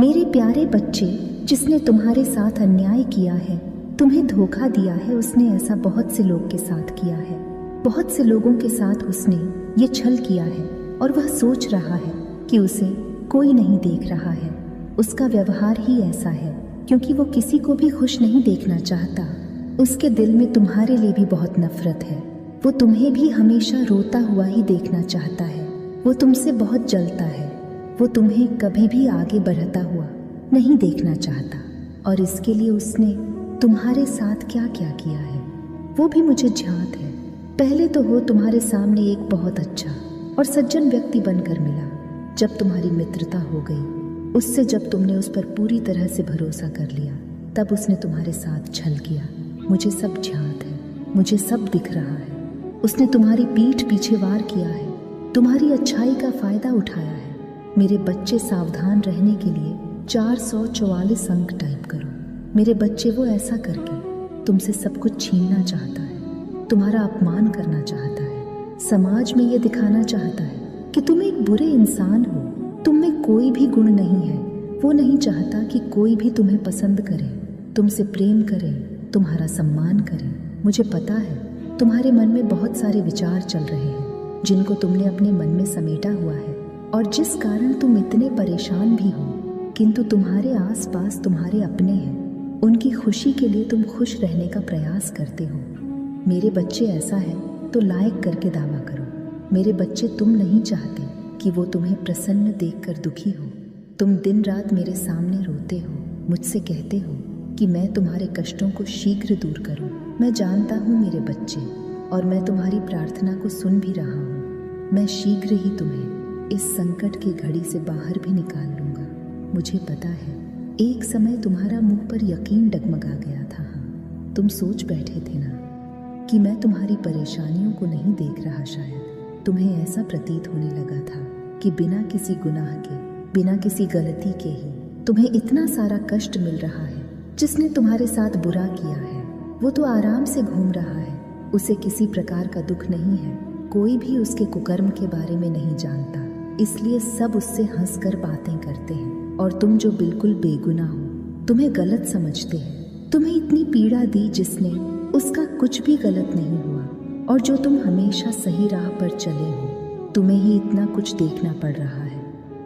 मेरे प्यारे बच्चे, जिसने तुम्हारे साथ अन्याय किया है, तुम्हें धोखा दिया है, उसने ऐसा बहुत से लोग के साथ किया है। बहुत से लोगों के साथ उसने ये छल किया है और वह सोच रहा है कि उसे कोई नहीं देख रहा है। उसका व्यवहार ही ऐसा है क्योंकि वो किसी को भी खुश नहीं देखना चाहता। उसके दिल में तुम्हारे लिए भी बहुत नफरत है। वो तुम्हें भी हमेशा रोता हुआ ही देखना चाहता है। वो तुमसे बहुत जलता है। वो तुम्हें कभी भी आगे बढ़ता हुआ नहीं देखना चाहता और इसके लिए उसने तुम्हारे साथ क्या क्या किया है वो भी मुझे ध्यात है। पहले तो वो तुम्हारे सामने एक बहुत अच्छा और सज्जन व्यक्ति बनकर मिला। जब तुम्हारी मित्रता हो गई, उससे जब तुमने उस पर पूरी तरह से भरोसा कर लिया, तब उसने तुम्हारे साथ छल किया। मुझे सब ध्यात है, मुझे सब दिख रहा है। उसने तुम्हारी पीठ पीछे वार किया है, तुम्हारी अच्छाई का फायदा उठाया है। मेरे बच्चे, सावधान रहने के लिए 444 अंक टाइप करो। मेरे बच्चे, वो ऐसा करके तुमसे सब कुछ छीनना चाहता है, तुम्हारा अपमान करना चाहता है, समाज में ये दिखाना चाहता है कि तुम एक बुरे इंसान हो, तुम में कोई भी गुण नहीं है। वो नहीं चाहता कि कोई भी तुम्हें पसंद करे, तुमसे प्रेम करे, तुम्हारा सम्मान करे। मुझे पता है तुम्हारे मन में बहुत सारे विचार चल रहे हैं जिनको तुमने अपने मन में समेटा हुआ है और जिस कारण तुम इतने परेशान भी हो, किंतु तुम्हारे आसपास तुम्हारे अपने हैं। उनकी खुशी के लिए तुम खुश रहने का प्रयास करते हो। मेरे बच्चे, ऐसा है तो लायक करके दावा करो। मेरे बच्चे, तुम नहीं चाहते कि वो तुम्हें प्रसन्न देखकर दुखी हो। तुम दिन रात मेरे सामने रोते हो, मुझसे कहते हो कि मैं तुम्हारे कष्टों को शीघ्र दूर करूं। मैं जानता हूँ मेरे बच्चे, और मैं तुम्हारी प्रार्थना को सुन भी रहा हूँ। मैं शीघ्र ही तुम्हें इस संकट की घड़ी से बाहर भी निकाल लूंगा। मुझे पता है एक समय तुम्हारा मुंह पर यकीन डगमगा गया था। हाँ, तुम सोच बैठे थे ना कि मैं तुम्हारी परेशानियों को नहीं देख रहा। शायद तुम्हें ऐसा प्रतीत होने लगा था कि बिना किसी गुनाह के, बिना किसी गलती के ही तुम्हें इतना सारा कष्ट मिल रहा है। जिसने तुम्हारे साथ बुरा किया है वो तो आराम से घूम रहा है, उसे किसी प्रकार का दुख नहीं है। कोई भी उसके कुकर्म के बारे में नहीं जानता, इसलिए सब उससे हंसकर बातें करते हैं। और तुम जो बिल्कुल बेगुनाह हो, तुम्हें गलत समझते हैं। तुम्हें इतनी पीड़ा दी जिसने, उसका कुछ भी गलत नहीं हुआ, और जो तुम हमेशा सही राह पर चले हो, तुम्हें ही इतना कुछ देखना पड़ रहा है।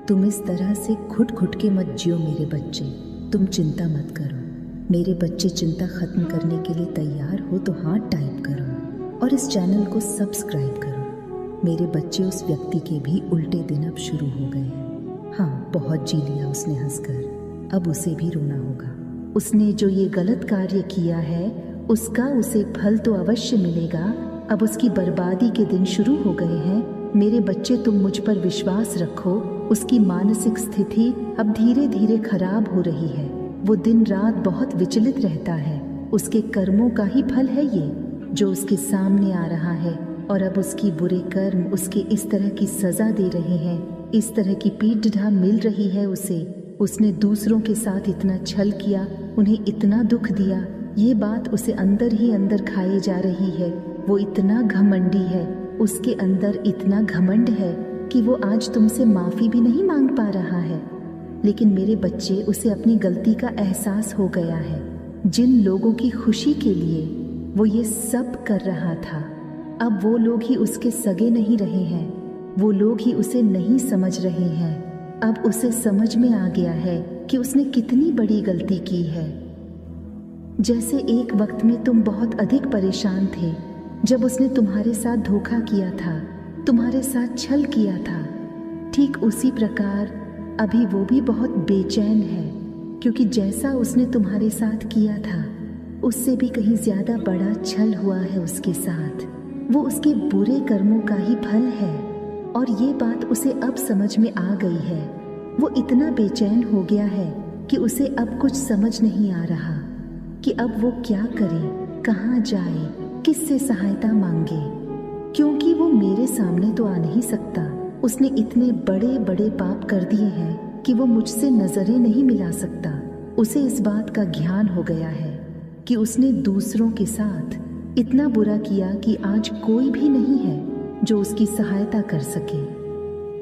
तुम इस तरह से घुट घुट के मत जियो मेरे बच्चे। तुम चिंता मत करो मेरे बच्चे। चिंता खत्म करने के लिए तैयार हो तो हाथ टाइप करो और इस चैनल को सब्सक्राइब करो। मेरे बच्चे, उस व्यक्ति के भी उल्टे दिन अब शुरू हो गए हैं। हाँ, बहुत जी लिया उसने हंसकर, अब उसे भी रोना होगा। उसने जो ये गलत कार्य किया है उसका उसे फल तो अवश्य मिलेगा। अब उसकी बर्बादी के दिन शुरू हो गए हैं। मेरे बच्चे, तुम मुझ पर विश्वास रखो। उसकी मानसिक स्थिति अब धीरे धीरे खराब हो रही है। वो दिन रात बहुत विचलित रहता है। उसके कर्मों का ही फल है ये जो उसके सामने आ रहा है, और अब उसकी बुरे कर्म उसके इस तरह की सजा दे रहे हैं, इस तरह की पीड़ा मिल रही है उसे। उसने दूसरों के साथ इतना छल किया, उन्हें इतना दुख दिया, ये बात उसे अंदर ही अंदर खाई जा रही है। वो इतना घमंडी है, उसके अंदर इतना घमंड है कि वो आज तुमसे माफ़ी भी नहीं मांग पा रहा है। लेकिन मेरे बच्चे, उसे अपनी गलती का एहसास हो गया है। जिन लोगों की खुशी के लिए वो ये सब कर रहा था, अब वो लोग ही उसके सगे नहीं रहे हैं। वो लोग ही उसे नहीं समझ रहे हैं। अब उसे समझ में आ गया है कि उसने कितनी बड़ी गलती की है। जैसे एक वक्त में तुम बहुत अधिक परेशान थे जब उसने तुम्हारे साथ धोखा किया था, तुम्हारे साथ छल किया था, ठीक उसी प्रकार अभी वो भी बहुत बेचैन है, क्योंकि जैसा उसने तुम्हारे साथ किया था उससे भी कहीं ज्यादा बड़ा छल हुआ है उसके साथ। वो उसके बुरे कर्मों का ही फल है, और ये बात उसे अब समझ में आ गई है। वो इतना बेचैन हो गया है कि उसे अब कुछ समझ नहीं आ रहा कि अब वो क्या करे, कहाँ जाए, किससे सहायता मांगे, क्योंकि वो मेरे सामने तो आ नहीं सकता। उसने इतने बड़े बड़े पाप कर दिए हैं कि वो मुझसे नजरें नहीं मिला सकता। उसे इस बात का ज्ञान हो गया है कि उसने दूसरों के साथ इतना बुरा किया कि आज कोई भी नहीं है जो उसकी सहायता कर सके।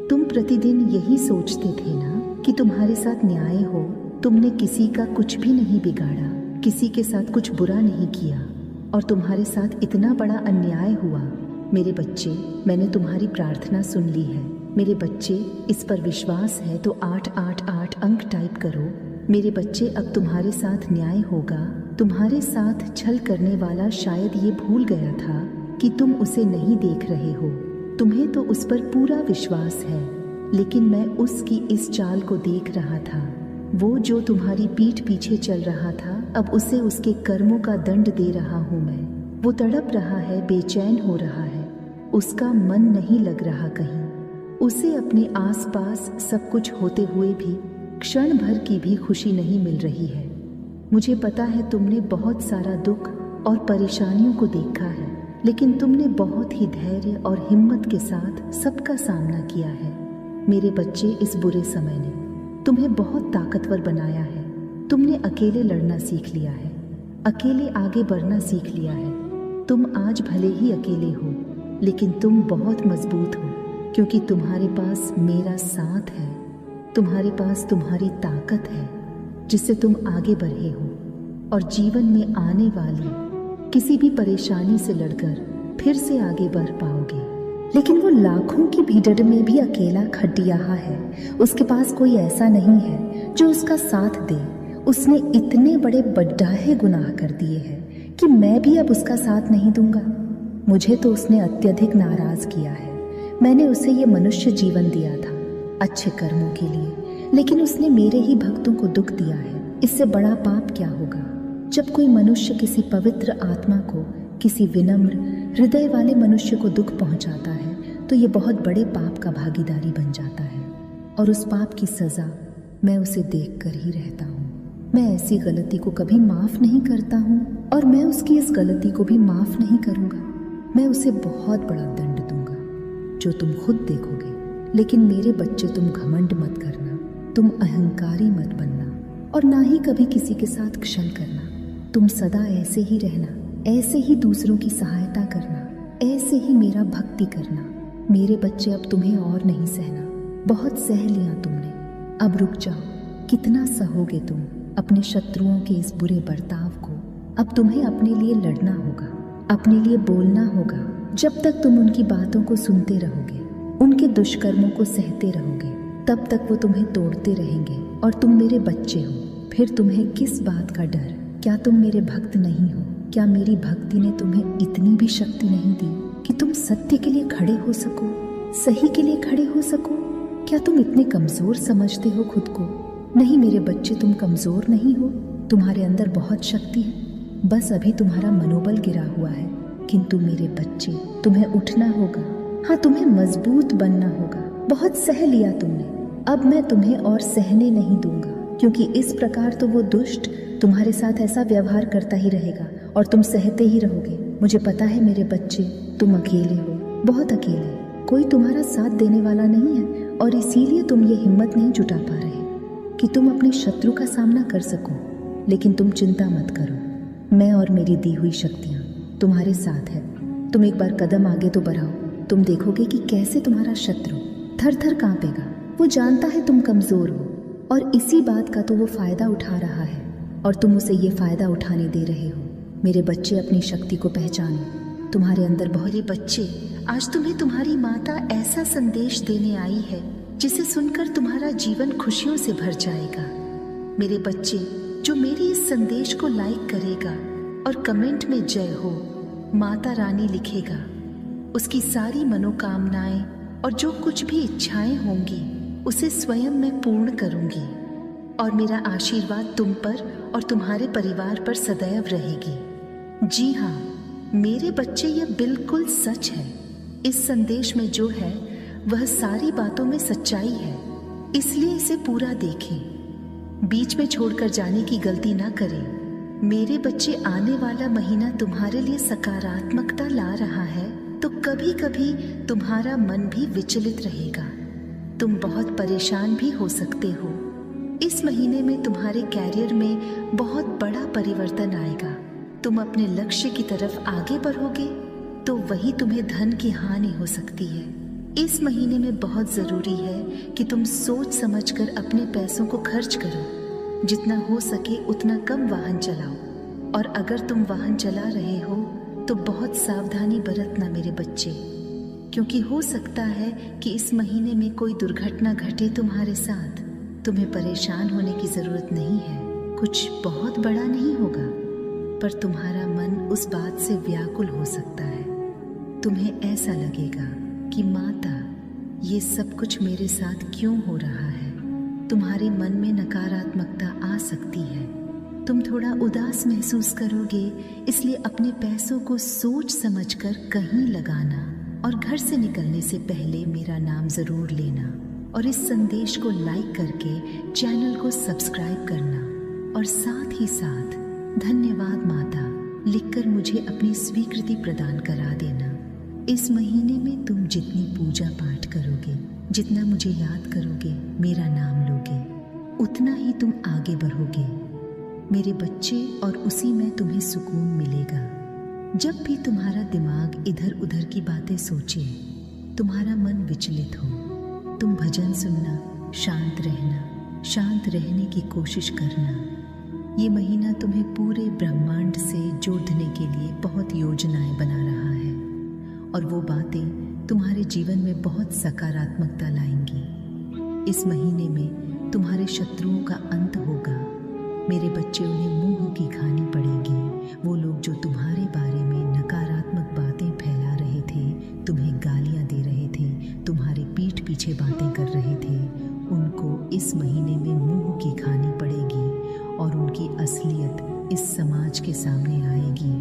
तुम प्रतिदिन यही सोचते थे ना कि तुम्हारे साथ न्याय हो। तुमने किसी का कुछ भी नहीं बिगाड़ा, किसी के साथ कुछ बुरा नहीं किया और तुम्हारे साथ इतना बड़ा अन्याय हुआ। मेरे बच्चे, मैंने तुम्हारी प्रार्थना सुन ली है। मेरे बच्चे, इस पर विश्वास है तो 888 अंक टाइप करो। मेरे बच्चे, अब तुम्हारे साथ न्याय होगा। तुम्हारे साथ छल करने वाला शायद ये भूल गया था कि तुम उसे नहीं देख रहे हो। तुम्हें तो उस पर पूरा विश्वास है, लेकिन मैं उसकी इस चाल को देख रहा था। वो जो तुम्हारी पीठ पीछे चल रहा था, अब उसे उसके कर्मों का दंड दे रहा हूँ मैं। वो तड़प रहा है, बेचैन हो रहा है, उसका मन नहीं लग रहा कहीं। उसे अपने आसपास सब कुछ होते हुए भी क्षण भर की भी खुशी नहीं मिल रही है। मुझे पता है तुमने बहुत सारा दुख और परेशानियों को देखा है, लेकिन तुमने बहुत ही धैर्य और हिम्मत के साथ सबका सामना किया है। मेरे बच्चे, इस बुरे समय ने तुम्हें बहुत ताकतवर बनाया है। तुमने अकेले लड़ना सीख लिया है, अकेले आगे बढ़ना सीख लिया है। तुम आज भले ही अकेले हो, लेकिन तुम बहुत मजबूत हो, क्योंकि तुम्हारे पास मेरा साथ है। तुम्हारे पास तुम्हारी ताकत है, जिससे तुम आगे बढ़े हो और जीवन में आने वाली किसी भी परेशानी से लड़कर फिर से आगे बढ़ पाओगे। लेकिन वो लाखों की भीड़ में भी अकेला खटियाहा है। उसके पास कोई ऐसा नहीं है जो उसका साथ दे। उसने इतने बड़े बड्ढाहे गुनाह कर दिए हैं कि मैं भी अब उसका साथ नहीं दूंगा। मुझे तो उसने अत्यधिक नाराज किया है। मैंने उसे ये मनुष्य जीवन दिया था अच्छे कर्मों के लिए, लेकिन उसने मेरे ही भक्तों को दुख दिया है। इससे बड़ा पाप क्या होगा? जब कोई मनुष्य किसी पवित्र आत्मा को, किसी विनम्र हृदय वाले मनुष्य को दुख पहुंचाता है, तो ये बहुत बड़े पाप का भागीदारी बन जाता है और उस पाप की सजा मैं उसे देखकर ही रहता हूँ। मैं ऐसी गलती को कभी माफ नहीं करता हूँ और मैं उसकी इस गलती को भी माफ नहीं करूँगा। मैं उसे बहुत बड़ा दंड दूंगा, जो तुम खुद देखोगे। लेकिन मेरे बच्चे, तुम घमंड मत करना, तुम अहंकारी मत बनना और ना ही कभी किसी के साथ क्षल करना। तुम सदा ऐसे ही रहना, ऐसे ही दूसरों की सहायता करना, ऐसे ही मेरा भक्ति करना। मेरे बच्चे, अब तुम्हें और नहीं सहना। बहुत सह लिया तुमने, अब रुक जाओ। कितना सहोगे तुम अपने शत्रुओं के इस बुरे बर्ताव को? अब तुम्हें अपने लिए लड़ना होगा, अपने लिए बोलना होगा। जब तक तुम उनकी बातों को सुनते रहोगे, उनके दुष्कर्मों को सहते रहोगे, तब तक वो तुम्हें तोड़ते रहेंगे। और तुम मेरे बच्चे हो, फिर तुम्हें किस बात का डर? क्या तुम मेरे भक्त नहीं हो? क्या मेरी भक्ति ने तुम्हें इतनी भी शक्ति नहीं दी कि तुम सत्य के लिए खड़े हो सको, सही के लिए खड़े हो सको? क्या तुम इतने कमजोर समझते हो खुद को? नहीं मेरे बच्चे, तुम कमजोर नहीं हो। तुम्हारे अंदर बहुत शक्ति है, बस अभी तुम्हारा मनोबल गिरा हुआ है। किंतु मेरे बच्चे, तुम्हें उठना होगा। हाँ, तुम्हें मजबूत बनना होगा। बहुत सह लिया तुमने, अब मैं तुम्हें और सहने नहीं दूंगा, क्योंकि इस प्रकार तो वो दुष्ट तुम्हारे साथ ऐसा व्यवहार करता ही रहेगा और तुम सहते ही रहोगे। मुझे पता है मेरे बच्चे, तुम अकेले हो, बहुत अकेले। कोई तुम्हारा साथ देने वाला नहीं है और इसीलिए तुम ये हिम्मत नहीं जुटा पा रहे कि तुम अपने शत्रु का सामना कर सको। लेकिन तुम चिंता मत करो, मैं और मेरी दी हुई शक्तियाँ तुम्हारे साथ है। तुम एक बार कदम आगे तो बढ़ाओ, तुम देखोगे कि कैसे तुम्हारा शत्रु थर थर कांपेगा। वो जानता है तुम कमजोर हो और इसी बात का तो वो फायदा उठा रहा है और तुम उसे ये फायदा उठाने दे रहे हो। मेरे बच्चे, अपनी शक्ति को पहचानो। तुम्हारे अंदर बहुत ही बच्चे, आज तुम्हें तुम्हारी माता ऐसा संदेश देने आई है जिसे सुनकर तुम्हारा जीवन खुशियों से भर जाएगा। मेरे बच्चे, जो मेरे इस संदेश को लाइक करेगा और कमेंट में जय हो माता रानी लिखेगा, उसकी सारी मनोकामनाएं और जो कुछ भी इच्छाएं होंगी उसे स्वयं मैं पूर्ण करूंगी और मेरा आशीर्वाद तुम पर और तुम्हारे परिवार पर सदैव रहेगी। जी हाँ मेरे बच्चे, यह बिल्कुल सच है। इस संदेश में जो है वह सारी बातों में सच्चाई है, इसलिए इसे पूरा देखें। बीच में छोड़कर जाने की गलती ना करें। मेरे बच्चे, आने वाला महीना तुम्हारे लिए सकारात्मकता ला रहा है, तो कभी कभी तुम्हारा मन भी विचलित रहेगा। तुम बहुत परेशान भी हो सकते हो। इस महीने में तुम्हारे कैरियर में बहुत बड़ा परिवर्तन आएगा। तुम अपने लक्ष्य की तरफ आगे बढ़ोगे तो वही तुम्हें धन की हानि हो सकती है। इस महीने में बहुत ज़रूरी है कि तुम सोच समझकर अपने पैसों को खर्च करो। जितना हो सके उतना कम वाहन चलाओ, और अगर तुम वाहन चला रहे हो तो बहुत सावधानी बरतना मेरे बच्चे, क्योंकि हो सकता है कि इस महीने में कोई दुर्घटना घटे तुम्हारे साथ। तुम्हें परेशान होने की ज़रूरत नहीं है, कुछ बहुत बड़ा नहीं होगा, पर तुम्हारा मन उस बात से व्याकुल हो सकता है। तुम्हें ऐसा लगेगा कि माता, ये सब कुछ मेरे साथ क्यों हो रहा है। तुम्हारे मन में नकारात्मकता आ सकती है, तुम थोड़ा उदास महसूस करोगे, इसलिए अपने पैसों को सोच समझकर कहीं लगाना, और घर से निकलने से पहले मेरा नाम ज़रूर लेना, और इस संदेश को लाइक करके चैनल को सब्सक्राइब करना, और साथ ही साथ धन्यवाद माता लिखकर मुझे अपनी स्वीकृति प्रदान करा देना। इस महीने में तुम जितनी पूजा पाठ करोगे, जितना मुझे याद करोगे, मेरा नाम लोगे, उतना ही तुम आगे बढ़ोगे मेरे बच्चे, और उसी में तुम्हें सुकून मिलेगा। जब भी तुम्हारा दिमाग इधर उधर की बातें सोचे, तुम्हारा मन विचलित हो, तुम भजन सुनना, शांत रहना, शांत रहने की कोशिश करना। ये महीना तुम्हें पूरे ब्रह्मांड से जोड़ने के लिए बहुत योजनाएं बना रहा है, और वो बातें तुम्हारे जीवन में बहुत सकारात्मकता लाएंगी। इस महीने में तुम्हारे शत्रुओं का अंत होगा मेरे बच्चे, उन्हें मुंह की खानी पड़ेगी। वो लोग जो तुम्हारे बारे में नकारात्मक बातें फैला रहे थे, तुम्हें गालियां दे रहे थे, तुम्हारे पीठ पीछे बातें कर रहे थे, उनको इस महीने में मुंह की खानी पड़ेगी, और उनकी असलियत इस समाज के सामने आएगी।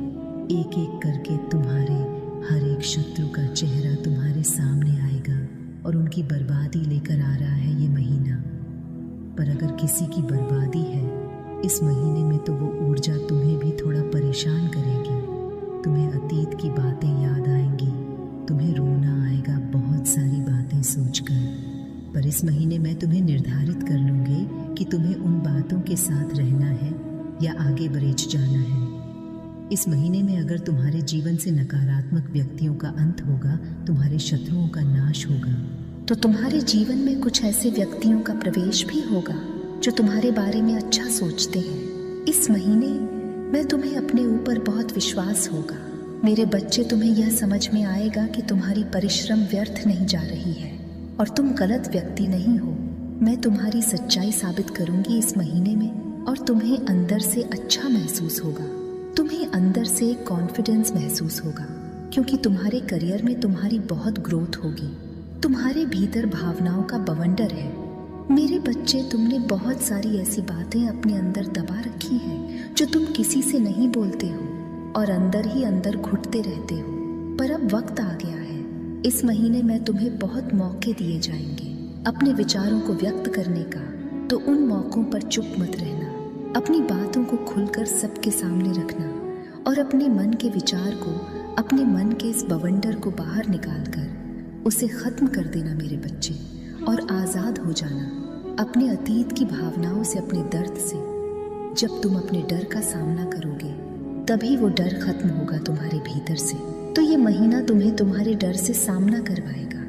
एक एक करके तुम्हारे हर एक शत्रु का चेहरा तुम्हारे सामने आएगा, और उनकी बर्बादी लेकर आ रहा है ये महीना। पर अगर किसी की बर्बादी है इस महीने में, तो वो ऊर्जा तुम्हें भी थोड़ा परेशान करेगी। तुम्हें अतीत की बातें याद आएंगी, तुम्हें रोना आएगा बहुत सारी बातें सोचकर। पर इस महीने मैं तुम्हें निर्धारित कर लूँगी कि तुम्हें उन बातों के साथ रहना है या आगे बढ़ जाना है। इस महीने में अगर तुम्हारे जीवन से नकारात्मक व्यक्तियों का अंत होगा, तुम्हारे शत्रुओं का नाश होगा, तो तुम्हारे जीवन में कुछ ऐसे व्यक्तियों का प्रवेश भी होगा जो तुम्हारे बारे में अच्छा सोचते हैं। इस महीने में तुम्हें अपने ऊपर बहुत विश्वास होगा मेरे बच्चे। तुम्हें यह समझ में आएगा कि तुम्हारी परिश्रम व्यर्थ नहीं जा रही है, और तुम गलत व्यक्ति नहीं हो। मैं तुम्हारी सच्चाई साबित करूंगी इस महीने में, और तुम्हें अंदर से अच्छा महसूस होगा। तुम्हें अंदर से एक कॉन्फिडेंस महसूस होगा, क्योंकि तुम्हारे करियर में तुम्हारी बहुत ग्रोथ होगी। तुम्हारे भीतर भावनाओं का बवंडर है मेरे बच्चे। तुमने बहुत सारी ऐसी बातें अपने अंदर दबा रखी हैं जो तुम किसी से नहीं बोलते हो, और अंदर ही अंदर घुटते रहते हो। पर अब वक्त आ गया है। इस महीने में तुम्हें बहुत मौके दिए जाएंगे अपने विचारों को व्यक्त करने का, तो उन मौकों पर चुप मत रहना। अपनी बातों को खुलकर सबके सामने रखना, और अपने मन के विचार को, अपने मन के इस बवंडर को बाहर निकालकर उसे खत्म कर देना मेरे बच्चे, और आज़ाद हो जाना अपने अतीत की भावनाओं से, अपने दर्द से। जब तुम अपने डर का सामना करोगे, तभी वो डर खत्म होगा तुम्हारे भीतर से। तो ये महीना तुम्हें तुम्हारे डर से सामना करवाएगा।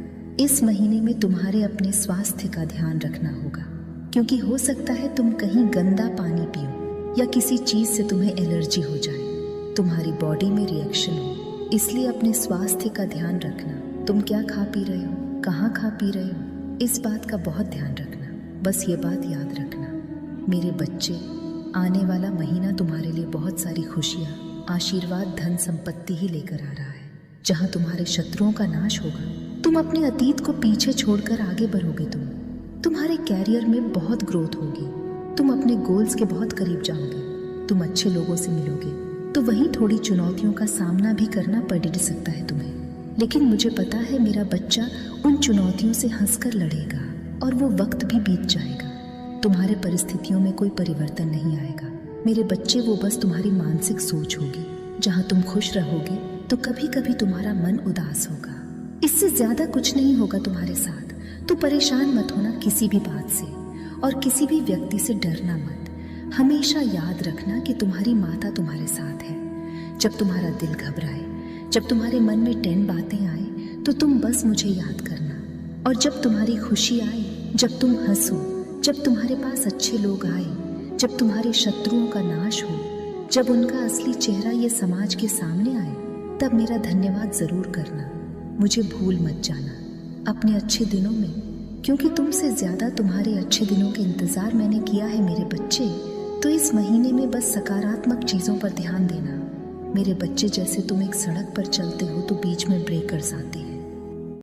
इस महीने में तुम्हारे अपने स्वास्थ्य का ध्यान रखना होगा, क्योंकि हो सकता है तुम कहीं गंदा पानी पियो, या किसी चीज़ से तुम्हें एलर्जी हो जाए, तुम्हारी बॉडी में रिएक्शन हो। इसलिए अपने स्वास्थ्य का ध्यान रखना। तुम क्या खा पी रहे हो, कहाँ खा पी रहे हो, इस बात का बहुत ध्यान रखना। बस ये बात याद रखना मेरे बच्चे, आने वाला महीना तुम्हारे लिए बहुत सारी खुशियाँ, आशीर्वाद, धन संपत्ति ही लेकर आ रहा है। जहाँ तुम्हारे शत्रुओं का नाश होगा, तुम अपने अतीत को पीछे छोड़कर आगे बढ़ोगे। तुम्हारे कैरियर में बहुत ग्रोथ होगी, तुम अपने गोल्स के बहुत करीब जाओगे, तुम अच्छे लोगों से मिलोगे। तो वहीं थोड़ी चुनौतियों का सामना भी करना पड़ सकता है तुम्हें, लेकिन मुझे पता है मेरा बच्चा उन चुनौतियों से हंसकर लड़ेगा, और वो वक्त भी बीत जाएगा। तुम्हारे परिस्थितियों में कोई परिवर्तन नहीं आएगा मेरे बच्चे, वो बस तुम्हारी मानसिक सोच होगी। जहाँ तुम खुश रहोगे तो कभी कभी तुम्हारा मन उदास होगा, इससे ज्यादा कुछ नहीं होगा तुम्हारे साथ। तो परेशान मत होना किसी भी बात से, और किसी भी व्यक्ति से डरना मत। हमेशा याद रखना कि तुम्हारी माता तुम्हारे साथ है। जब तुम्हारा दिल घबराए, जब तुम्हारे मन में 10 बातें आए, तो तुम बस मुझे याद करना, और जब तुम्हारी खुशी आए, जब तुम हंसो, जब तुम्हारे पास अच्छे लोग आए, जब तुम्हारे शत्रुओं का नाश हो, जब उनका असली चेहरा ये समाज के सामने आए, तब मेरा धन्यवाद जरूर करना। मुझे भूल मत जाना अपने अच्छे दिनों में, क्योंकि तुमसे ज्यादा तुम्हारे अच्छे दिनों के इंतजार मैंने किया है मेरे बच्चे। तो इस महीने में बस सकारात्मक चीजों पर ध्यान देना मेरे बच्चे। जैसे तुम एक सड़क पर चलते हो तो बीच में ब्रेकर्स आते हैं,